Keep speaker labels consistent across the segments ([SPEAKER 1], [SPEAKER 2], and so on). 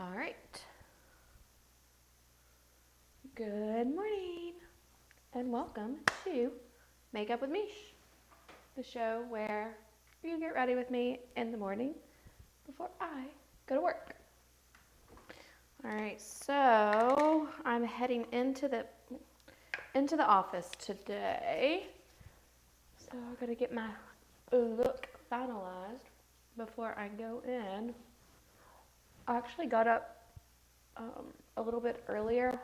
[SPEAKER 1] All right. Good morning and welcome to Makeup with Meesh, the show where you get ready with me in the morning before I go to work. All right, so I'm heading into the office today. So I gotta get my look finalized before I go in. I actually got up a little bit earlier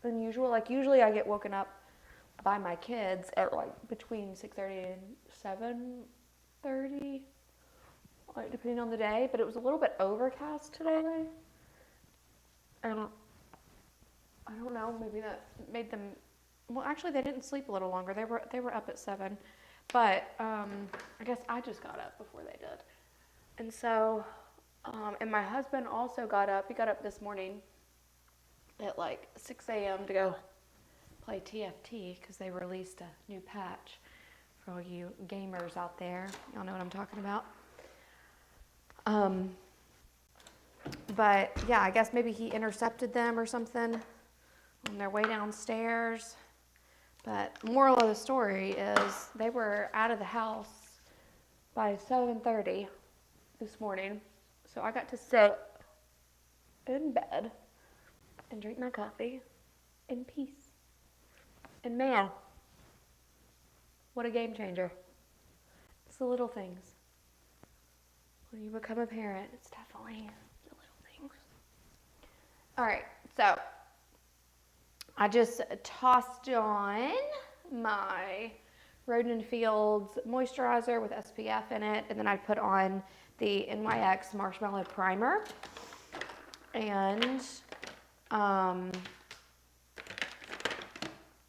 [SPEAKER 1] than usual. Like usually I get woken up by my kids at like between 6:30 and 7:30, like depending on the day. But it was a little bit overcast today, and I don't know. Maybe that made them. Well, actually, they didn't sleep a little longer. They were up at 7, but I guess I just got up before they did, and so. And my husband also got up. He got up this morning at like 6 a.m. to go play TFT because they released a new patch for all you gamers out there. Y'all know what I'm talking about. But yeah, I guess maybe he intercepted them or something on their way downstairs. But moral of the story is they were out of the house by 7:30 this morning. So I got to sit in bed and drink my coffee in peace. And man, what a game changer. It's the little things. When you become a parent, it's definitely the little things. All right, so I just tossed on my Road & Fields moisturizer with SPF in it, and then I put on the NYX Marshmallow Primer, and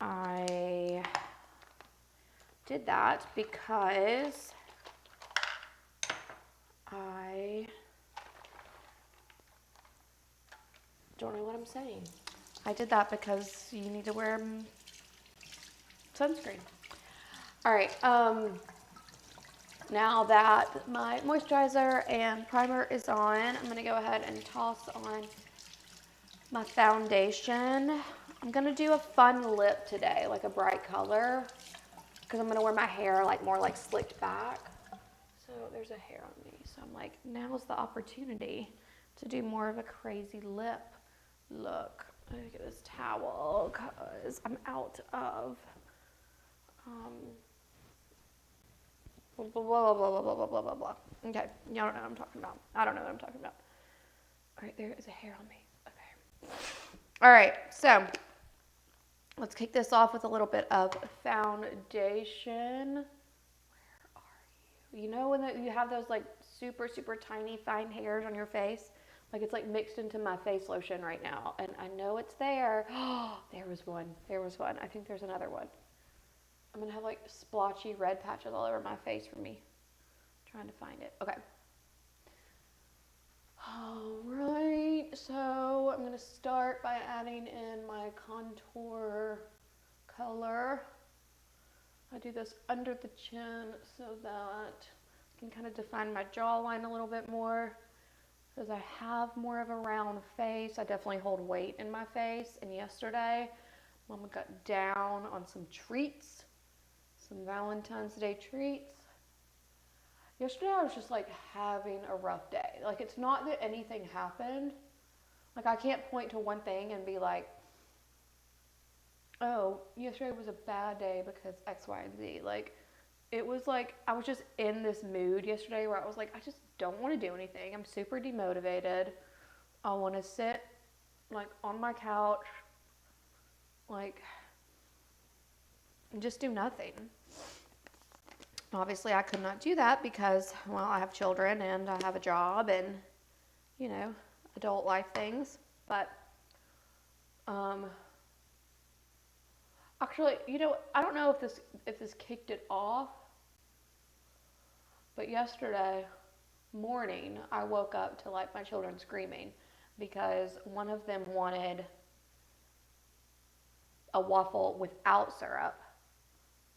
[SPEAKER 1] I did that because I don't know what I'm saying. I did that because you need to wear sunscreen. All right, now that my moisturizer and primer is on, I'm going to go ahead and toss on my foundation. I'm going to do a fun lip today, like a bright color, because I'm going to wear my hair like more like slicked back. So there's a hair on me. So I'm like, now's the opportunity to do more of a crazy lip look. Let me get this towel because I'm out of blah, blah, blah, blah, blah, blah, blah, blah, blah. Okay, y'all don't know what I'm talking about. I don't know what I'm talking about. All right, there is a hair on me. Okay. All right, so let's kick this off with a little bit of foundation. Where are you? You know when you have those like super, super tiny fine hairs on your face? Like it's like mixed into my face lotion right now. And I know it's there. Oh, there was one. There was one. I think there's another one. I'm going to have like splotchy red patches all over my face for me. I'm trying to find it. Okay. All right. So I'm going to start by adding in my contour color. I do this under the chin so that I can kind of define my jawline a little bit more. Because I have more of a round face. I definitely hold weight in my face. And yesterday, Mama got down on some treats. Some Valentine's Day treats. Yesterday I was just like having a rough day. Like it's not that anything happened. Like I can't point to one thing and be like, oh, yesterday was a bad day because X, Y, and Z. Like it was like I was just in this mood yesterday where I was like, I just don't want to do anything. I'm super demotivated. I want to sit like on my couch, like just do nothing. Obviously, I could not do that because, well, I have children and I have a job and, you know, adult life things. But, actually, you know, I don't know if this kicked it off, but yesterday morning, I woke up to like my children screaming because one of them wanted a waffle without syrup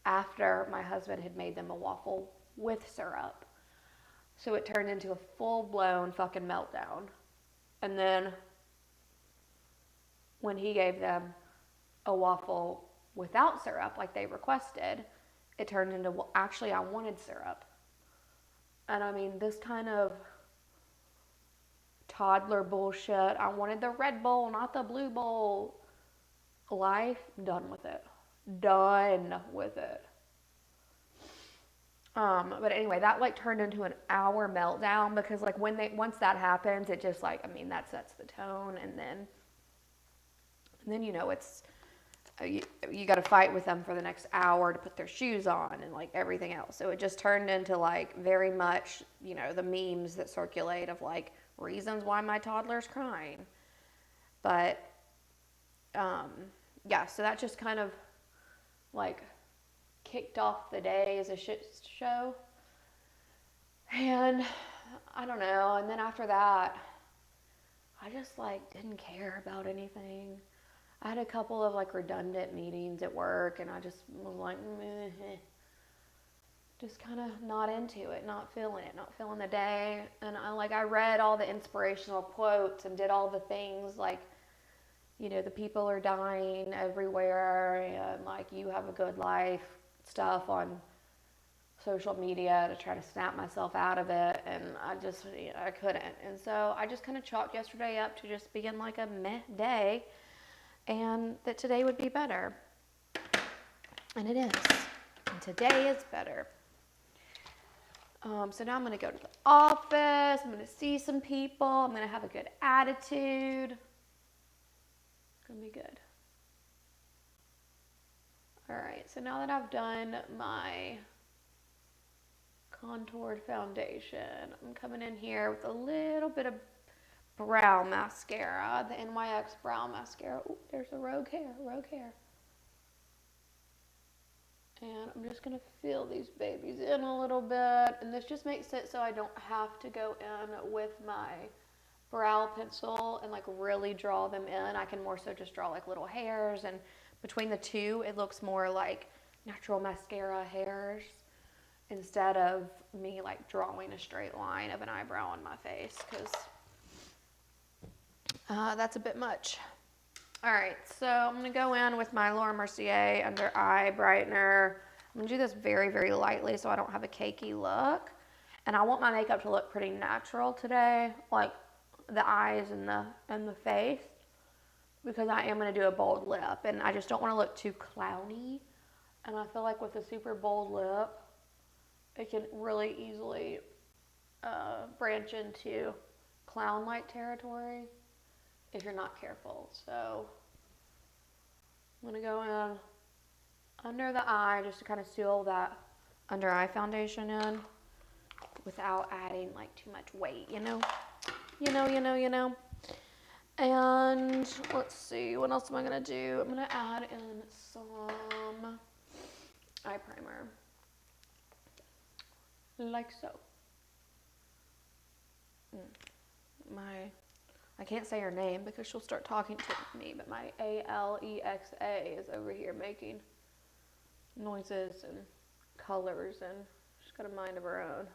[SPEAKER 1] after my husband had made them a waffle with syrup. So it turned into a full-blown fucking meltdown. And then when he gave them a waffle without syrup, like they requested, it turned into, well, actually, I wanted syrup. And I mean, this kind of toddler bullshit, I wanted the red bowl, not the blue bowl. Life, done with it. Done with it. But anyway, that like turned into an hour meltdown because like once that happens, it just like, I mean, that sets the tone, and then you know it's you got to fight with them for the next hour to put their shoes on and like everything else. So it just turned into like very much, you know, the memes that circulate of like reasons why my toddler's crying. But yeah, so that just kind of like kicked off the day as a shit show. And I don't know. And then after that, I just like didn't care about anything. I had a couple of like redundant meetings at work, and I just was like, meh. Just kind of not into it, not feeling the day. And I read all the inspirational quotes and did all the things like, you know, the people are dying everywhere, and like you have a good life stuff on social media to try to snap myself out of it, and I just, you know, I couldn't. And so I just kind of chalked yesterday up to just being like a meh day, and that today would be better. And it is. And today is better. So now I'm going to go to the office. I'm going to see some people. I'm going to have a good attitude. It's going to be good. All right. So now that I've done my contoured foundation, I'm coming in here with a little bit of brow mascara, the NYX brow mascara. Ooh, there's a rogue hair. And I'm just going to fill these babies in a little bit. And this just makes it so I don't have to go in with my brow pencil and like really draw them in. I can more so just draw like little hairs. And between the two, it looks more like natural mascara hairs instead of me like drawing a straight line of an eyebrow on my face, because that's a bit much. All right, so I'm going to go in with my Laura Mercier Under Eye Brightener. I'm going to do this very, very lightly so I don't have a cakey look. And I want my makeup to look pretty natural today, like the eyes and the face, because I am going to do a bold lip. And I just don't want to look too clowny. And I feel like with a super bold lip, it can really easily branch into clown-like territory if you're not careful. So I'm going to go in under the eye just to kind of seal that under eye foundation in without adding like too much weight, you know. And let's see, what else am I going to do? I'm going to add in some eye primer, like so. I can't say her name because she'll start talking to me, but my Alexa is over here making noises and colors, and she's got a mind of her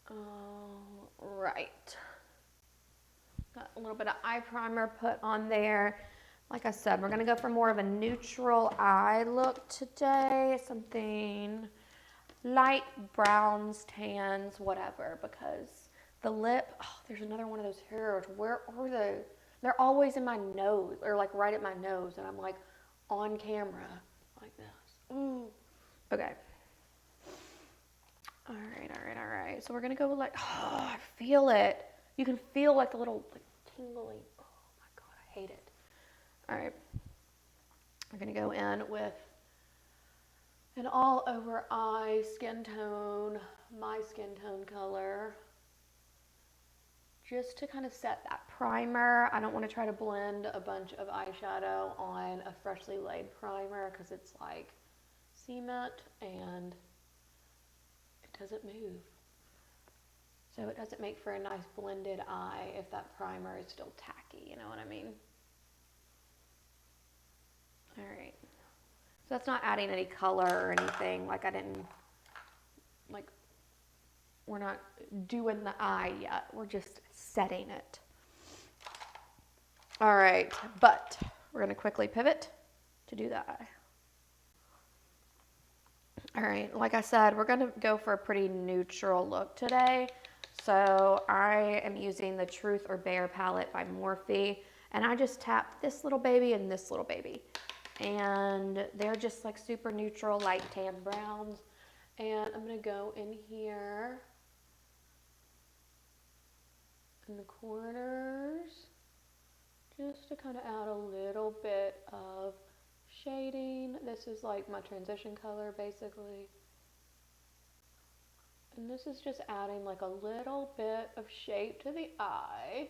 [SPEAKER 1] own. Right. Got a little bit of eye primer put on there. Like I said, we're going to go for more of a neutral eye look today. Something light browns, tans, whatever, because the lip, oh, there's another one of those hairs. Where are they? They're always in my nose, or like right at my nose, and I'm like on camera like this. Ooh. Okay. All right. So we're gonna go with like, oh, I feel it. You can feel like the little like tingling. Oh my God, I hate it. All right. We're gonna go in with an all over eye skin tone, my skin tone color, just to kind of set that primer. I don't want to try to blend a bunch of eyeshadow on a freshly laid primer because it's like cement and it doesn't move. So it doesn't make for a nice blended eye if that primer is still tacky, you know what I mean? All right. So that's not adding any color or anything. Like we're not doing the eye yet. We're just setting it. All right, but we're gonna quickly pivot to do the eye. All right, like I said, we're gonna go for a pretty neutral look today. So I am using the Truth or Bare palette by Morphe, and I just tapped this little baby and this little baby. And they're just like super neutral, light tan browns. And I'm gonna go in here in the corners, just to kind of add a little bit of shading. This is like my transition color basically. And this is just adding like a little bit of shape to the eye,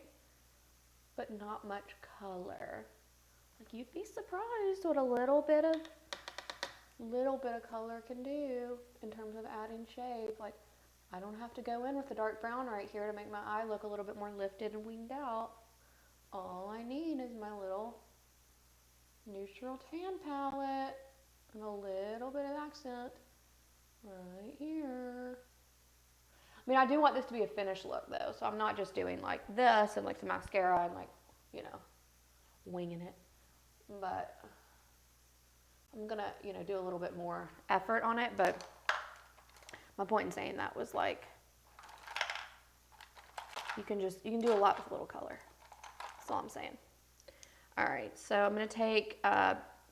[SPEAKER 1] but not much color. Like you'd be surprised what a little bit of color can do in terms of adding shape. Like I don't have to go in with the dark brown right here to make my eye look a little bit more lifted and winged out. All I need is my little neutral tan palette and a little bit of accent right here. I mean, I do want this to be a finished look though, so I'm not just doing like this and like some mascara and like, you know, winging it. But I'm gonna, you know, do a little bit more effort on it. But my point in saying that was like, you can do a lot with little color. That's all I'm saying. All right, so I'm gonna take,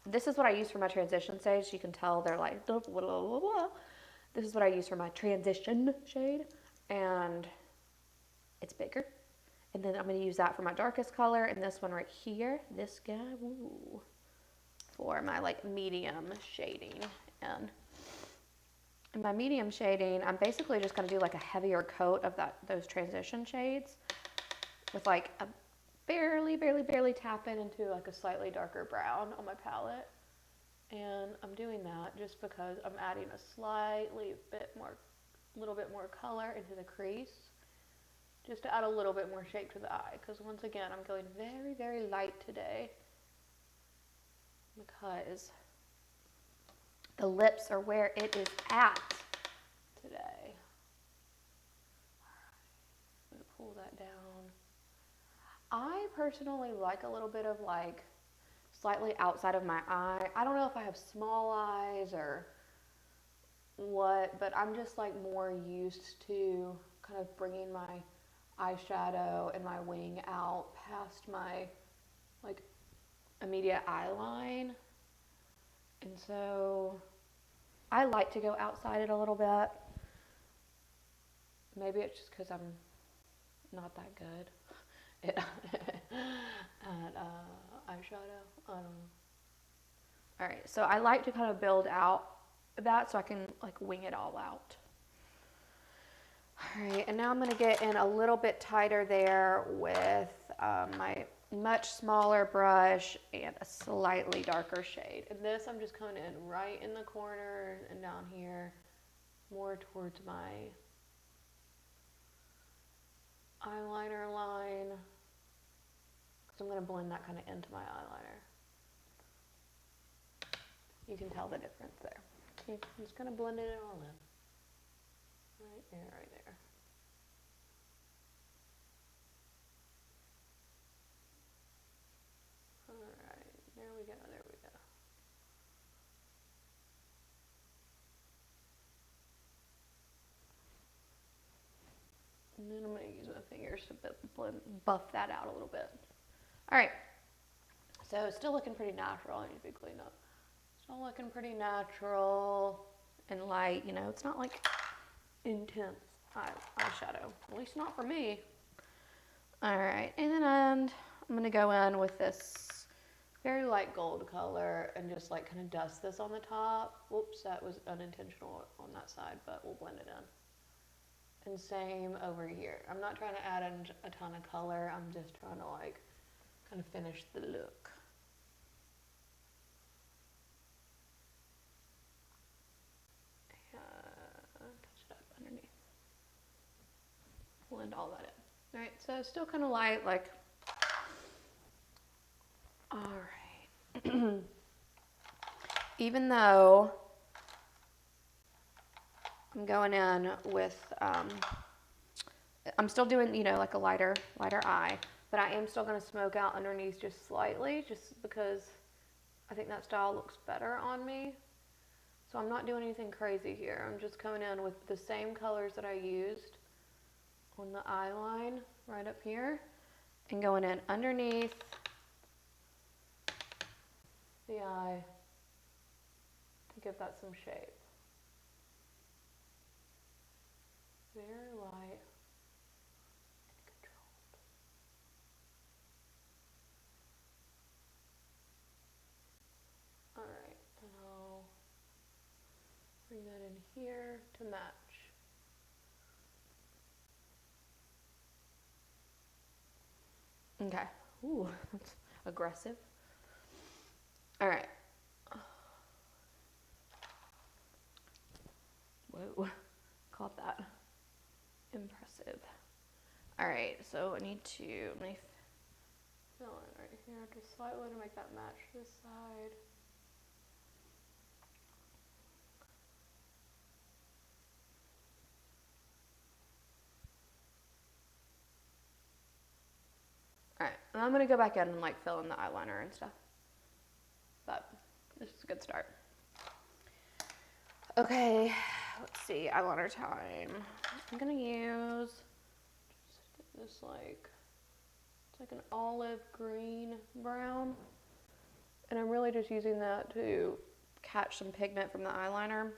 [SPEAKER 1] this is what I use for my transition shades. You can tell they're like, blah, blah, blah, blah. This is what I use for my transition shade, and it's bigger. And then I'm gonna use that for my darkest color, and this one right here, this guy, woo, for my like medium shading. And in my medium shading, I'm basically just gonna do like a heavier coat of those transition shades with like a barely tapping into like a slightly darker brown on my palette. And I'm doing that just because I'm adding a little bit more color into the crease, just to add a little bit more shape to the eye. Because once again, I'm going very light today because the lips are where it is at today. I'm gonna pull that down. I personally like a little bit of like slightly outside of my eye. I don't know if I have small eyes or what, but I'm just like more used to kind of bringing my eyeshadow and my wing out past my like immediate eye line. And so I like to go outside it a little bit. Maybe it's just because I'm not that good at eyeshadow. I don't know. All right, so I like to kind of build out that so I can like wing it all out. All right, and now I'm gonna get in a little bit tighter there with my much smaller brush and a slightly darker shade. And this I'm just coming in right in the corner and down here, more towards my eyeliner line, because I'm gonna blend that kind of into my eyeliner. You can tell the difference there. Okay, I'm just gonna blend it all in. Right there, right there. All right, there we go, there we go. And then I'm gonna use my fingers to buff that out a little bit. All right, so it's still looking pretty natural. I need to be cleaned up. Still looking pretty natural and light, you know, it's not like intense eyeshadow, at least not for me. All right, and then I'm gonna go in with this very light gold color and just like kind of dust this on the top. Whoops, that was unintentional on that side, but we'll blend it in. And same over here. I'm not trying to add in a ton of color, I'm just trying to like kind of finish the look. Touch it up underneath. Blend all that in. All right, so still kind of light, like, all right. Even though I'm going in with, I'm still doing, you know, like a lighter eye, but I am still going to smoke out underneath just slightly, just because I think that style looks better on me. So I'm not doing anything crazy here. I'm just coming in with the same colors that I used on the eye line right up here and going in underneath the eye to give that some shape. Very light and controlled. Alright, and I'll bring that in here to match. Okay. Ooh, that's aggressive. Alright. Whoa, caught that. Impressive. Alright, so I need to, let me fill in right here just slightly to make that match this side. Alright, and I'm going to go back in and like fill in the eyeliner and stuff. But this is a good start. Okay, let's see, eyeliner time. I'm going to use just this like, it's like an olive green brown. And I'm really just using that to catch some pigment from the eyeliner,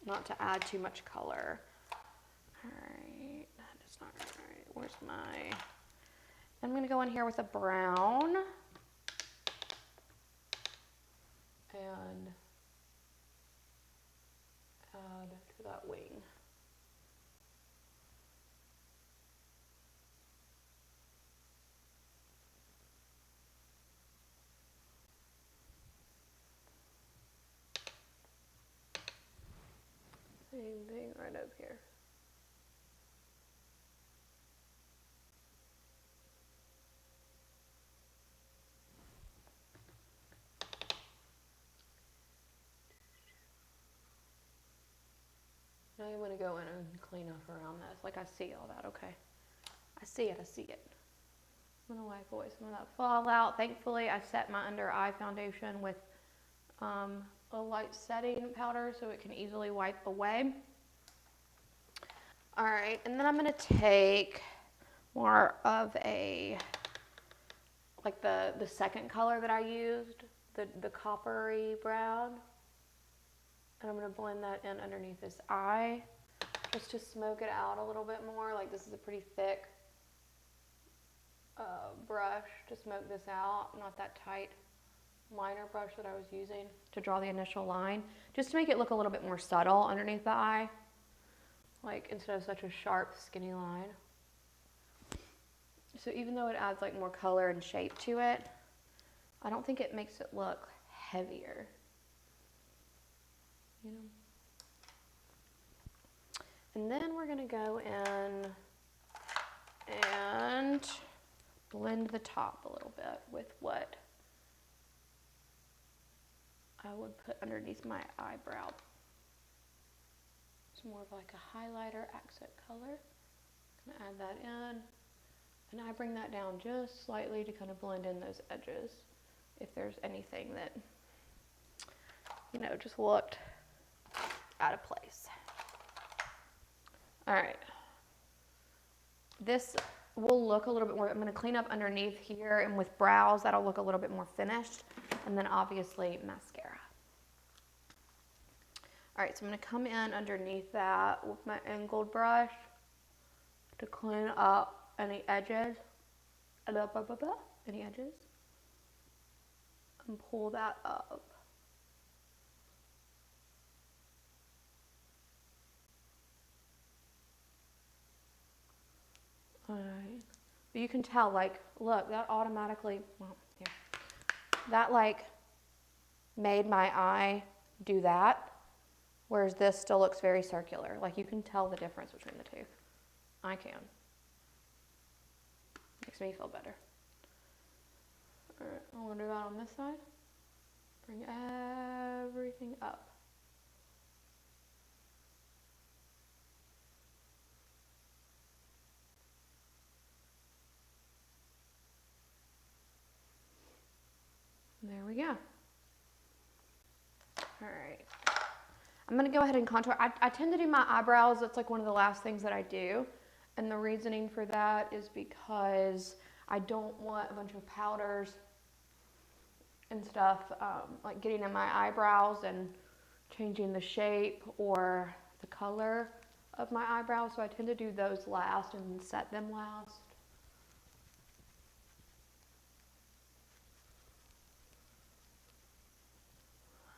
[SPEAKER 1] not to add too much color. Alright, that is not right. Where's my... I'm going to go in here with a brown and add to that wing. Same thing right up here. Now I'm going to go in and clean up around this. Like I see all that, okay. I see it, I see it. I'm going to wipe away some of that fallout. Thankfully, I set my under eye foundation with a light setting powder so it can easily wipe away. All right, and then I'm going to take more of a, like the second color that I used, the coppery brown. And I'm going to blend that in underneath this eye, just to smoke it out a little bit more. Like this is a pretty thick brush to smoke this out, not that tight liner brush that I was using to draw the initial line, just to make it look a little bit more subtle underneath the eye, like instead of such a sharp, skinny line. So even though it adds like more color and shape to it, I don't think it makes it look heavier. You know. And then we're going to go in and blend the top a little bit with what I would put underneath my eyebrow. It's more of like a highlighter accent color. I'm going to add that in, and I bring that down just slightly to kind of blend in those edges if there's anything that, you know, just looked out of place. All right, this will look a little bit more, I'm going to clean up underneath here, and with brows that'll look a little bit more finished, and then obviously mascara. All right, so I'm going to come in underneath that with my angled brush to clean up any edges, any edges, and pull that up. Alright, but you can tell, like, look, that automatically, well, here, that like made my eye do that, whereas this still looks very circular. Like, you can tell the difference between the two. I can. Makes me feel better. Alright, I'm gonna do that on this side. Bring everything up. There we go. All right. I'm going to go ahead and contour. I tend to do my eyebrows. That's like one of the last things that I do. And the reasoning for that is because I don't want a bunch of powders and stuff like getting in my eyebrows and changing the shape or the color of my eyebrows. So I tend to do those last and set them last.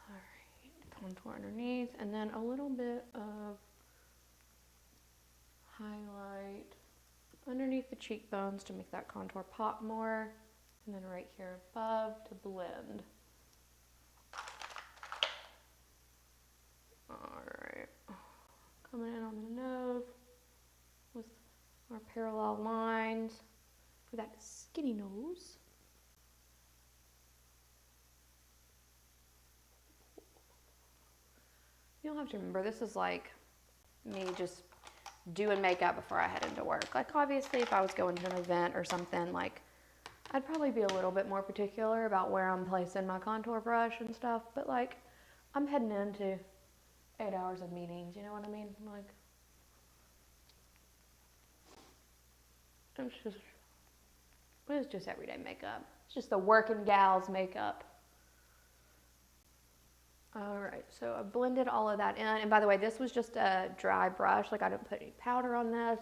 [SPEAKER 1] All right, contour underneath, and then a little bit of highlight underneath the cheekbones to make that contour pop more, and then right here above to blend. All right, coming in on the nose with our parallel lines for that skinny nose. You'll have to remember, this is like me just doing makeup before I head into work. Like obviously if I was going to an event or something, like I'd probably be a little bit more particular about where I'm placing my contour brush and stuff, but like I'm heading into 8 hours of meetings, you know what I mean? Like it's just everyday makeup. It's just the working gal's makeup. All right, so I blended all of that in. And by the way, this was just a dry brush. Like I didn't put any powder on this.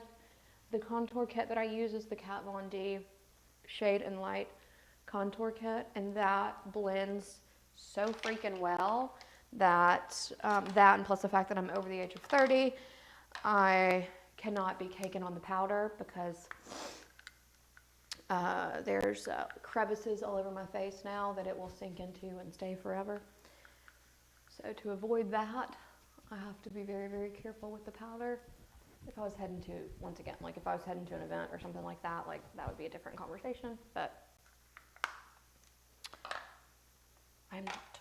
[SPEAKER 1] The contour kit that I use is the Kat Von D Shade and Light contour kit. And that blends so freaking well that, that and plus the fact that I'm over the age of 30, I cannot be caking on the powder because there's crevices all over my face now that it will sink into and stay forever. So to avoid that, I have to be very, very careful with the powder. If I was heading to, once again, like if I was heading to an event or something like that would be a different conversation, but I'm not.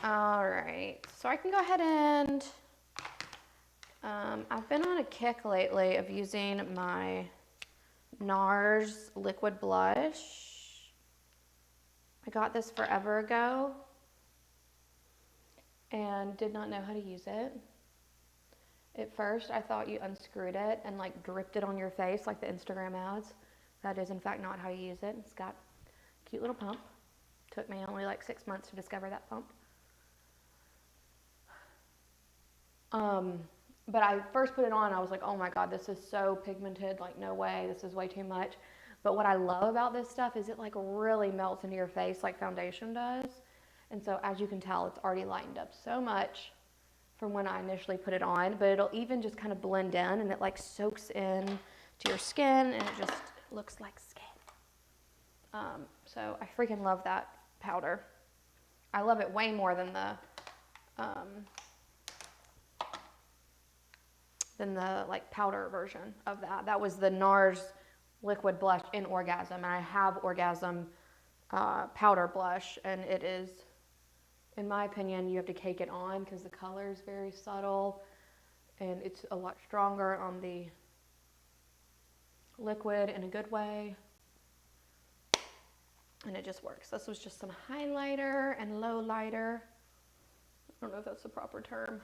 [SPEAKER 1] All right, so I can go ahead and, I've been on a kick lately of using my NARS liquid blush. I got this forever ago and did not know how to use it. At first, I thought you unscrewed it and like dripped it on your face like the Instagram ads. That is in fact not how you use it. It's got a cute little pump. Took me only like 6 months to discover that pump. But I first put it on, I was like, oh my God, this is so pigmented, like no way, this is way too much. But what I love about this stuff is it like really melts into your face like foundation does. And so as you can tell, it's already lightened up so much from when I initially put it on, but it'll even just kind of blend in and it like soaks in to your skin and it just looks like skin. So I freaking love that powder. I love it way more than the like powder version of that. That was the NARS liquid blush in Orgasm, and I have Orgasm powder blush, and it is, in my opinion, you have to cake it on because the color is very subtle and it's a lot stronger on the liquid in a good way, and it just works. This was just some highlighter and low lighter. I don't know if that's the proper term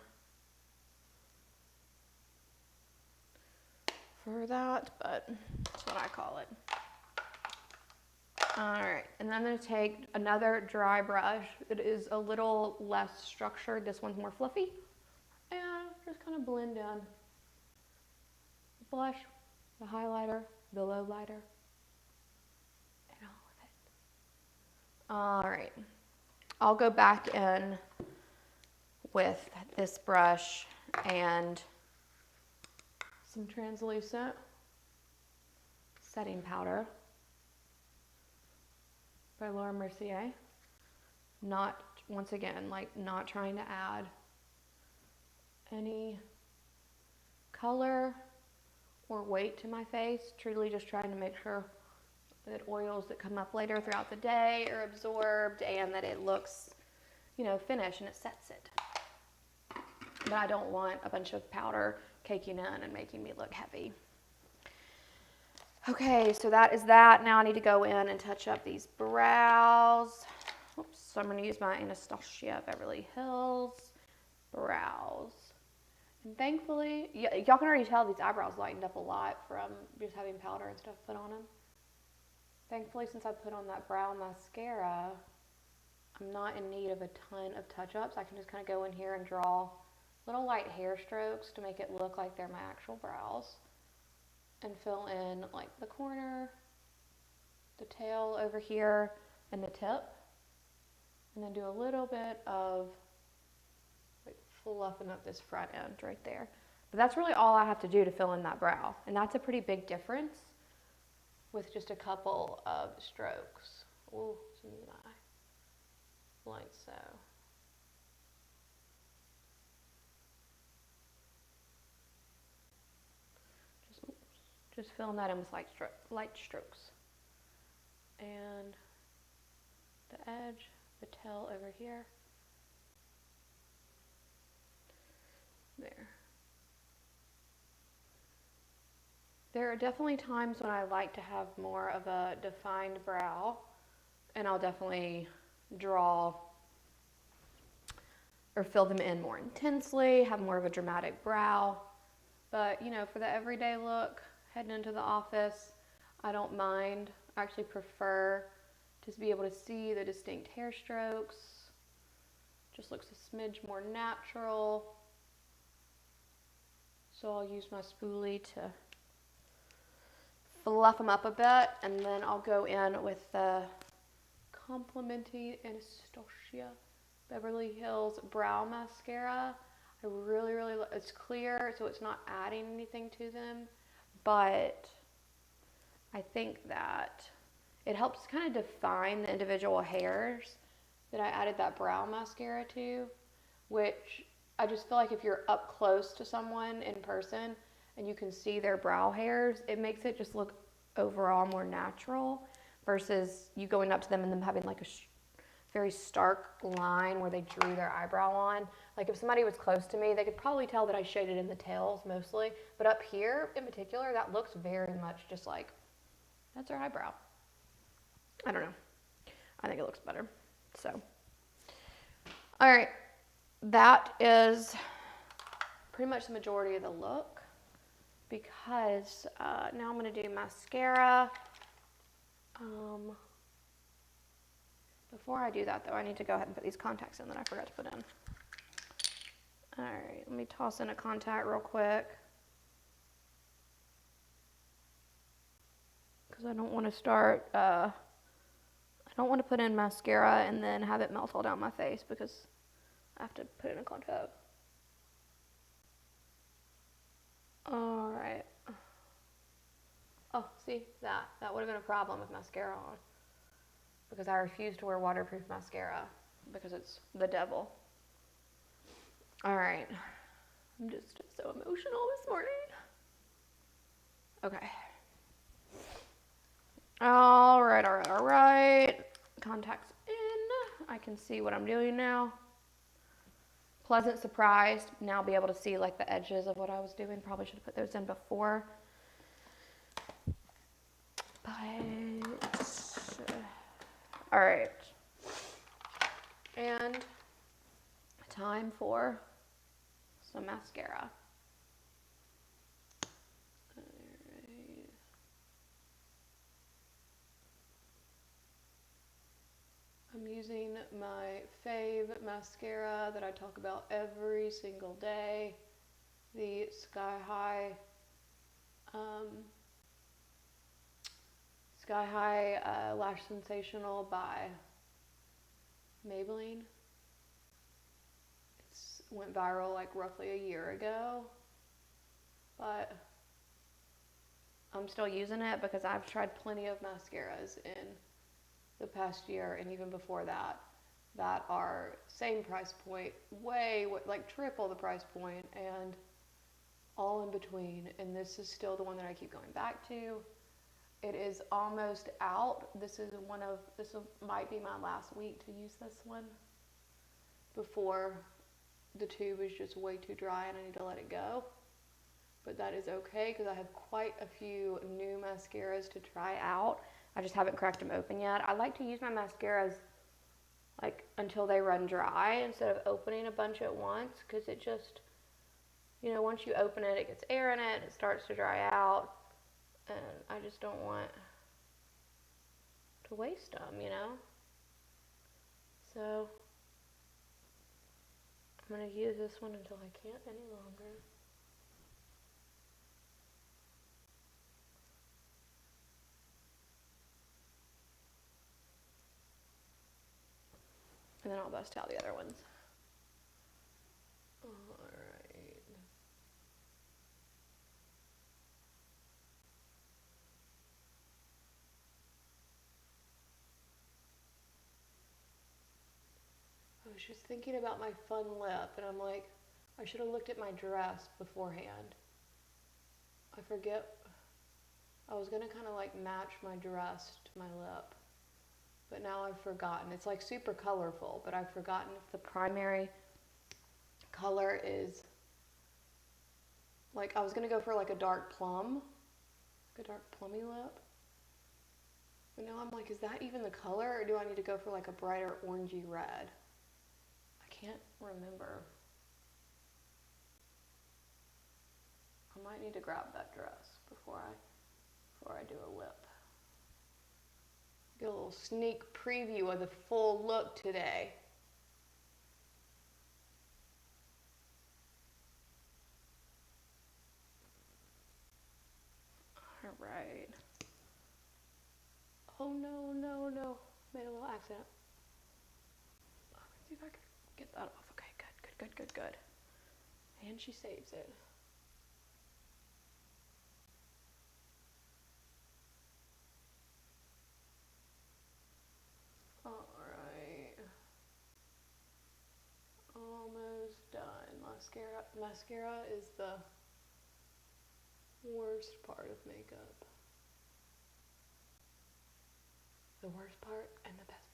[SPEAKER 1] for that, but that's what I call it. All right, and then I'm going to take another dry brush. It is a little less structured. This one's more fluffy. And just kind of blend in the blush, the highlighter, the low lighter, and all of it. All right, I'll go back in with this brush and some translucent setting powder by Laura Mercier. Not, once again, like not trying to add any color or weight to my face, truly just trying to make sure that oils that come up later throughout the day are absorbed and that it looks, you know, finished and it sets it. But I don't want a bunch of powder caking in and making me look heavy. Okay, so that is that. Now I need to go in and touch up these brows. Oops, so I'm going to use my Anastasia Beverly Hills brows. And thankfully, y'all can already tell these eyebrows lightened up a lot from just having powder and stuff put on them. Thankfully, since I put on that brow mascara, I'm not in need of a ton of touch-ups. I can just kind of go in here and draw little light hair strokes to make it look like they're my actual brows. And fill in like the corner, the tail over here, and the tip. And then do a little bit of like fluffing up this front end right there. But that's really all I have to do to fill in that brow. And that's a pretty big difference with just a couple of strokes. Ooh, some in the eye. Like so. Just filling that in with light strokes. And the edge, the tail over here. There. There are definitely times when I like to have more of a defined brow, and I'll definitely draw or fill them in more intensely, have more of a dramatic brow. But, you know, for the everyday look, heading into the office, I don't mind. I actually prefer to be able to see the distinct hair strokes. Just looks a smidge more natural. So I'll use my spoolie to fluff them up a bit, and then I'll go in with the Complimenting Anastasia Beverly Hills Brow Mascara. I really it's clear, so it's not adding anything to them, but I think that it helps kind of define the individual hairs that I added that brow mascara to, which I just feel like if you're up close to someone in person and you can see their brow hairs, it makes it just look overall more natural versus you going up to them and them having like a very stark line where they drew their eyebrow on. Like if somebody was close to me, they could probably tell that I shaded in the tails mostly, but up here in particular, that looks very much just like, that's their eyebrow. I don't know. I think it looks better. So, all right, that is pretty much the majority of the look because now I'm going to do mascara. Before I do that, though, I need to go ahead and put these contacts in that I forgot to put in. All right, let me toss in a contact real quick because I don't want to start, I don't want to put in mascara and then have it melt all down my face because I have to put in a contact. All right. Oh, see, that would have been a problem with mascara on because I refuse to wear waterproof mascara because it's the devil. All right. I'm just so emotional this morning. Okay. All right. Contacts in. I can see what I'm doing now. Pleasant surprise. Now be able to see like the edges of what I was doing. Probably should have put those in before. But, all right. And time for some mascara. All right. I'm using my fave mascara that I talk about every single day, the Sky High Lash Sensational by Maybelline. It went viral like roughly a year ago, but I'm still using it because I've tried plenty of mascaras in the past year and even before that are same price point, like triple the price point and all in between, and this is still the one that I keep going back to. It is almost out. This might be my last week to use this one before the tube is just way too dry and I need to let it go. but that is okay because I have quite a few new mascaras to try out. I just haven't cracked them open yet. I like to use my mascaras like until they run dry instead of opening a bunch at once, because it just, you know, once you open it, it gets air in it, it starts to dry out, and I just don't want to waste them, you know? So I'm going to use this one until I can't any longer. And then I'll bust out the other ones. Alright. I was just thinking about my fun lip, and I'm like, I should have looked at my dress beforehand. I forget. I was going to kind of like match my dress to my lip. But now I've forgotten. It's like super colorful, but I've forgotten if the primary color is, like, I was gonna go for like a dark plum, like a dark plummy lip. But now I'm like, is that even the color, or do I need to go for like a brighter orangey red? I can't remember. I might need to grab that dress before I do a lip. Get a little sneak preview of the full look today. All right. Oh no, no, no. Made a little accident. Let's see if I can get that off. Okay, good, good, good, good, good. And she saves it. Alright. Almost done. Mascara is the worst part of makeup. The worst part and the best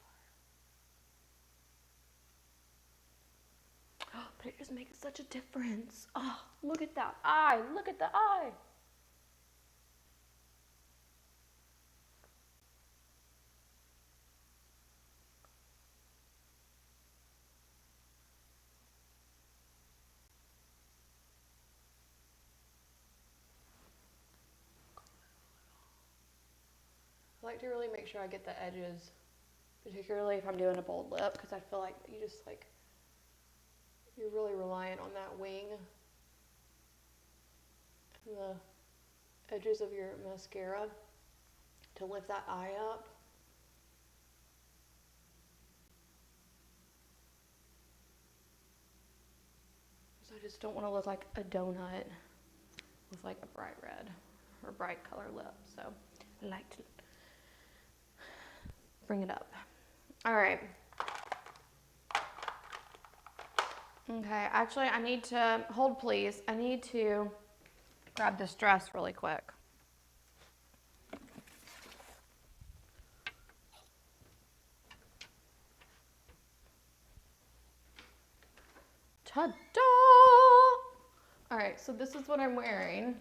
[SPEAKER 1] part. But it just makes such a difference. Oh, look at that eye. Look at the eye. I like to really make sure I get the edges, particularly if I'm doing a bold lip, because I feel like you just like, you're really reliant on that wing and the edges of your mascara to lift that eye up. So I just don't want to look like a donut with like a bright red or bright color lip. So I like to bring it up. All right. Okay, actually I need to, hold please, I need to grab this dress really quick. Ta-da! All right, so this is what I'm wearing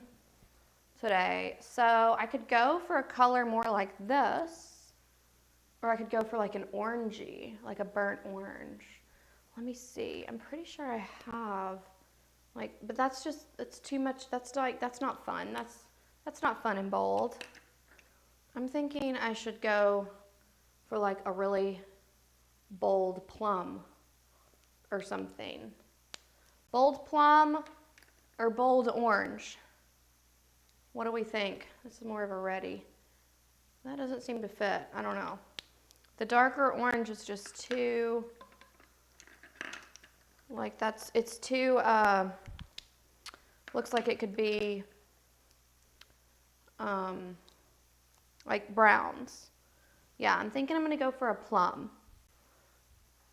[SPEAKER 1] today. So I could go for a color more like this, or I could go for like an orangey, like a burnt orange. Let me see. I'm pretty sure I have, like, but that's just, it's too much. That's like, that's not fun. That's not fun and bold. I'm thinking I should go for like a really bold plum or something. Bold plum or bold orange. What do we think? This is more of a reddy. That doesn't seem to fit. I don't know. The darker orange is just too, like it's too, looks like it could be like browns. Yeah, I'm thinking I'm gonna go for a plum.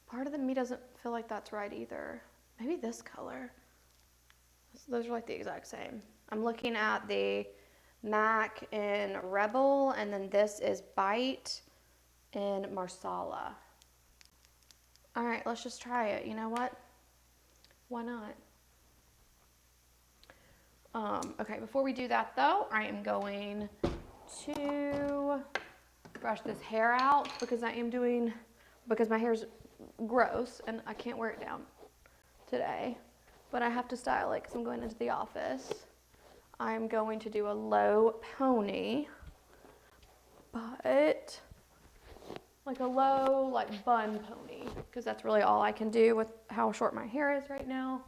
[SPEAKER 1] Part of me doesn't feel like that's right either. Maybe this color. Those are like the exact same. I'm looking at the MAC in Rebel, and then this is Bite in Marsala. All right, let's just try it. You know what? Why not? Okay, before we do that though, I am going to brush this hair out because because my hair's gross and I can't wear it down today, but I have to style it because I'm going into the office. I'm going to do a low pony, but like a low, like bun pony, because that's really all I can do with how short my hair is right now.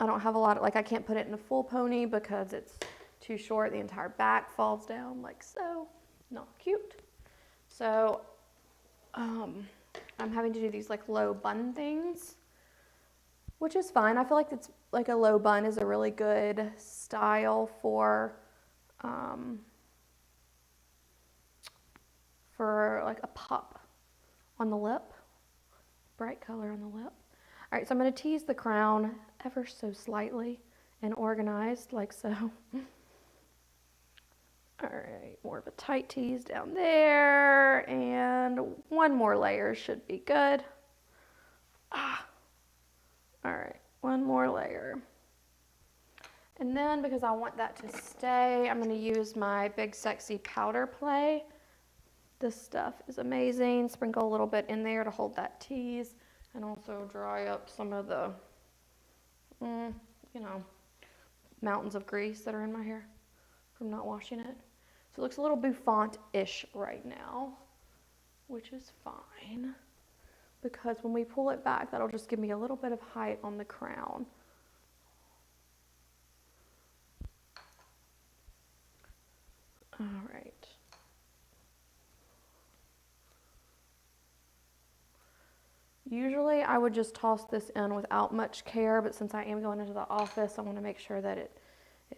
[SPEAKER 1] I don't have a lot of, like I can't put it in a full pony because it's too short. The entire back falls down like so. Not cute. So I'm having to do these like low bun things, which is fine. I feel like it's like a low bun is a really good style for like a pop on the lip, bright color on the lip. All right, so I'm going to tease the crown ever so slightly and organized like so. All right, more of a tight tease down there, and one more layer should be good. All right, one more layer. And then because I want that to stay, I'm going to use my Big Sexy Powder Play. This stuff is amazing. Sprinkle a little bit in there to hold that tease and also dry up some of the, you know, mountains of grease that are in my hair from not washing it. So it looks a little bouffant-ish right now, which is fine because when we pull it back, that'll just give me a little bit of height on the crown. All right. Usually I would just toss this in without much care, but since I am going into the office, I want to make sure that it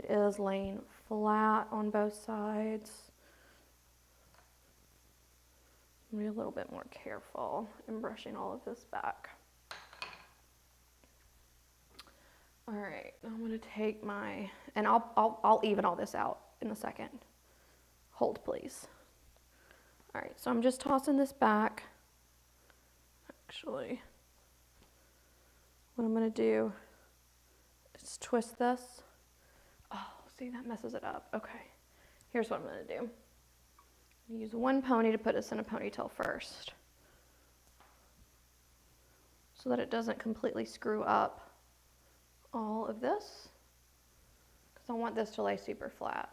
[SPEAKER 1] is laying flat on both sides. Be a little bit more careful in brushing all of this back. All right, I'm going to take my, and I'll even all this out in a second. Hold, please. All right, so I'm just tossing this back. Actually, what I'm going to do is twist this. Oh, see, that messes it up. Okay, here's what I'm going to do. I'm going to use one pony to put this in a ponytail first so that it doesn't completely screw up all of this because I want this to lay super flat.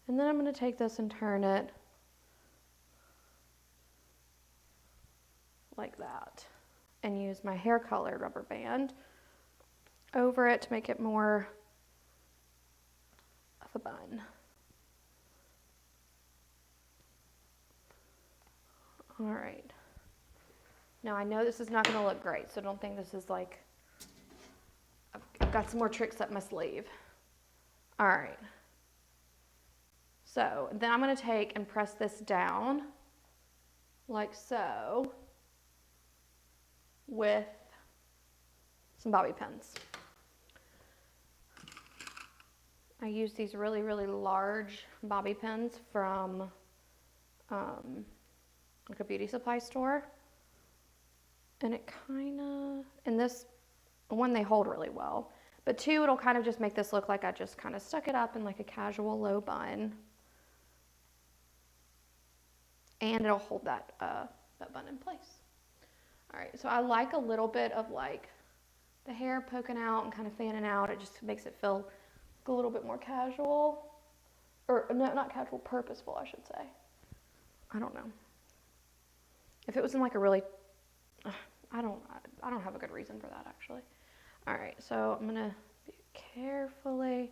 [SPEAKER 1] And then I'm going to take this and turn it like that and use my hair color rubber band over it to make it more of a bun. All right. Now I know this is not going to look great, so don't think this is like, I've got some more tricks up my sleeve. All right. So then I'm going to take and press this down like so with some bobby pins. I use these really, really large bobby pins from like a beauty supply store. And it kind of, and this one, they hold really well. But two, it'll kind of just make this look like I just kind of stuck it up in like a casual low bun. And it'll hold that, that bun in place. All right, so I like a little bit of like the hair poking out and kind of fanning out. It just makes it feel a little bit more casual. Or no, not casual, purposeful, I should say. I don't know. If it was in like a really, I don't have a good reason for that actually. All right, so I'm gonna carefully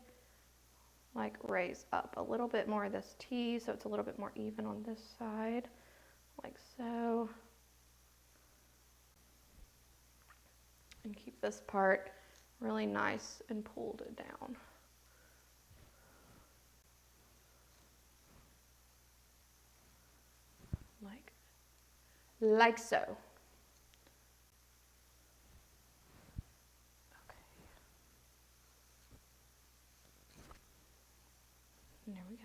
[SPEAKER 1] like raise up a little bit more of this tease so it's a little bit more even on this side, like so. And keep this part really nice and pulled down. Like so. Okay. And there we go.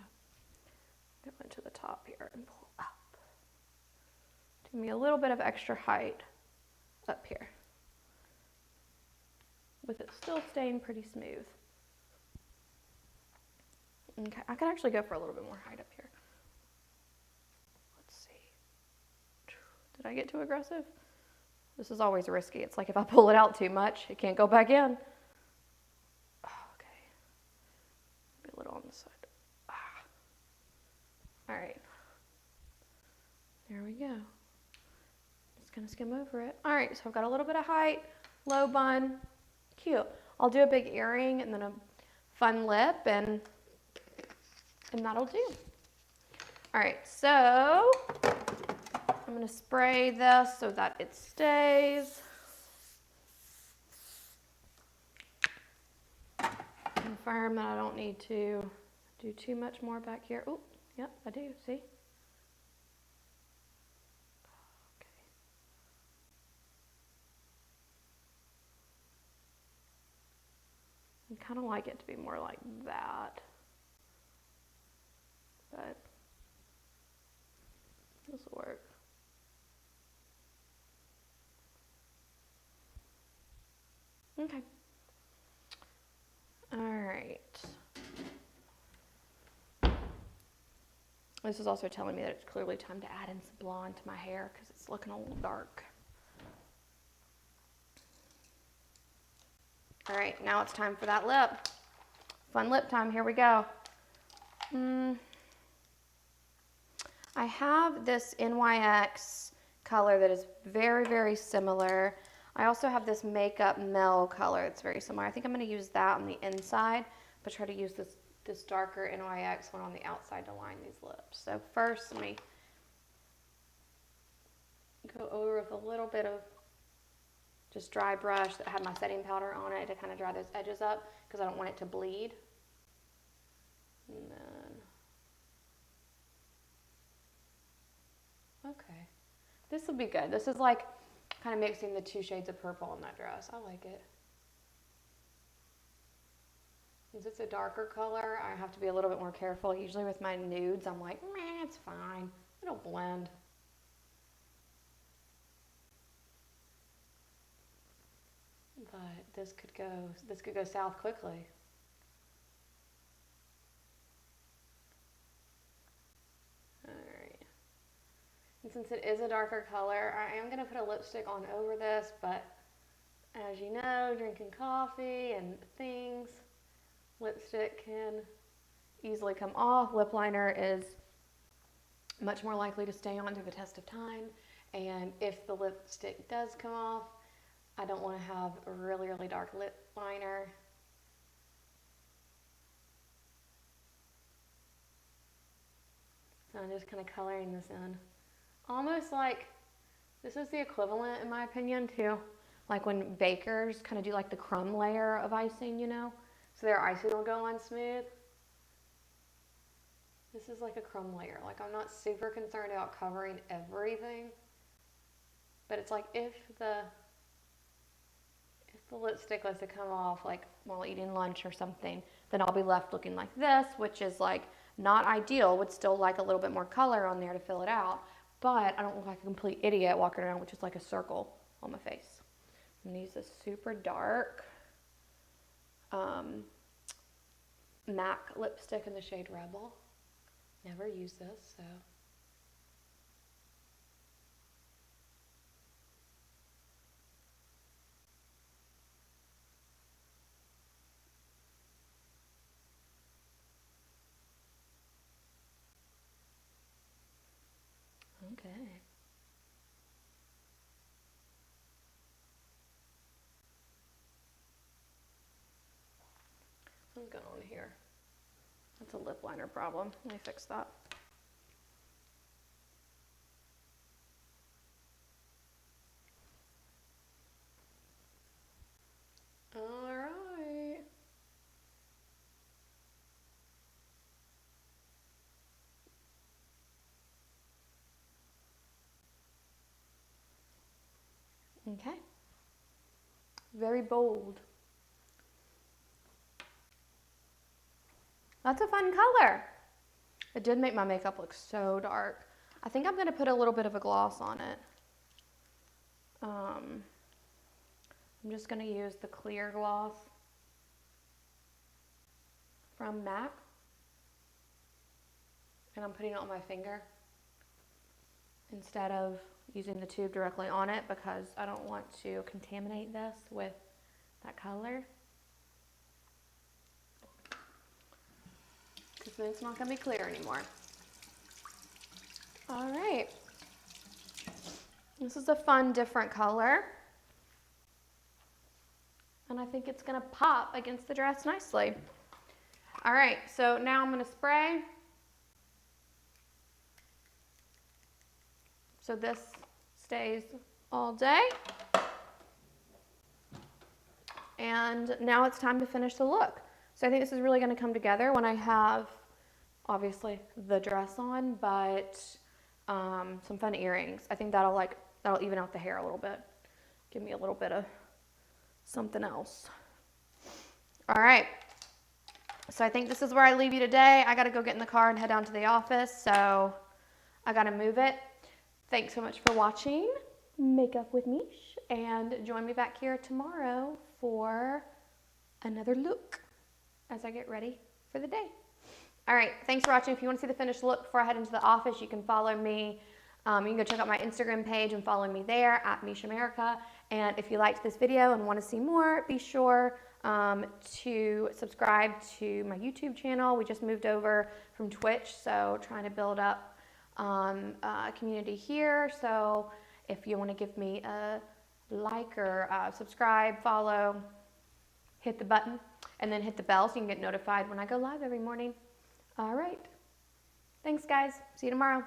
[SPEAKER 1] Go into the top here and pull up. Give me a little bit of extra height up here, with it still staying pretty smooth. Okay, I could actually go for a little bit more height up here. Let's see. Did I get too aggressive? This is always risky. It's like if I pull it out too much, it can't go back in. Oh, okay. Maybe a little on this side. All right. There we go. Just gonna skim over it. All right, so I've got a little bit of height, low bun, cute. I'll do a big earring and then a fun lip, and that'll do. All right, so I'm gonna spray this so that it stays. Confirm that I don't need to do too much more back here. Oh, yep, I do, see? I kind of like it to be more like that, but this will work. Okay. All right. This is also telling me that it's clearly time to add in some blonde to my hair because it's looking a little dark. All right, now it's time for that lip. Fun lip time, here we go. I have this NYX color that is very, very similar. I also have this Makeup Mel color that's very similar. I think I'm gonna use that on the inside, but try to use this darker NYX one on the outside to line these lips. So first, let me go over with a little bit of just dry brush that had my setting powder on it to kind of dry those edges up because I don't want it to bleed. And then, okay, this will be good. This is like kind of mixing the two shades of purple in that dress. I like it. Since it's a darker color, I have to be a little bit more careful. Usually with my nudes, I'm like, meh, it's fine. It'll blend. But this could go south quickly. All right. And since it is a darker color, I am gonna put a lipstick on over this, but as you know, drinking coffee and things, lipstick can easily come off. Lip liner is much more likely to stay on to the test of time. And if the lipstick does come off, I don't want to have a really, really dark lip liner. So I'm just kind of coloring this in. Almost like, this is the equivalent, in my opinion, to like when bakers kind of do like the crumb layer of icing, you know? So their icing will go on smooth. This is like a crumb layer. Like, I'm not super concerned about covering everything, but it's like if the lipstick was to come off like while eating lunch or something, then I'll be left looking like this, which is like not ideal. Would still like a little bit more color on there to fill it out, but I don't look like a complete idiot walking around with just like a circle on my face. I'm gonna use this super dark MAC lipstick in the shade Rebel. Never use this, so. Okay. What's going on here? That's a lip liner problem. Let me fix that. All right. Okay. Very bold. That's a fun color. It did make my makeup look so dark. I think I'm going to put a little bit of a gloss on it. I'm just going to use the clear gloss from MAC. And I'm putting it on my finger instead of using the tube directly on it because I don't want to contaminate this with that color. Because then it's not going to be clear anymore. All right. This is a fun, different color. And I think it's going to pop against the dress nicely. All right, so now I'm going to spray. So this stays all day. And now it's time to finish the look. So I think this is really going to come together when I have, obviously, the dress on, but some fun earrings. I think that'll even out the hair a little bit. Give me a little bit of something else. All right. So I think this is where I leave you today. I got to go get in the car and head down to the office, so I got to move it. Thanks so much for watching Makeup with Meesh, and join me back here tomorrow for another look as I get ready for the day. All right, thanks for watching. If you want to see the finished look before I head into the office, you can follow me. You can go check out my Instagram page and follow me there at Meesh America. And if you liked this video and want to see more, be sure to subscribe to my YouTube channel. We just moved over from Twitch, so trying to build up a community here. So if you want to give me a like or subscribe, follow, hit the button, and then hit the bell so you can get notified when I go live every morning. All right. Thanks, guys. See you tomorrow.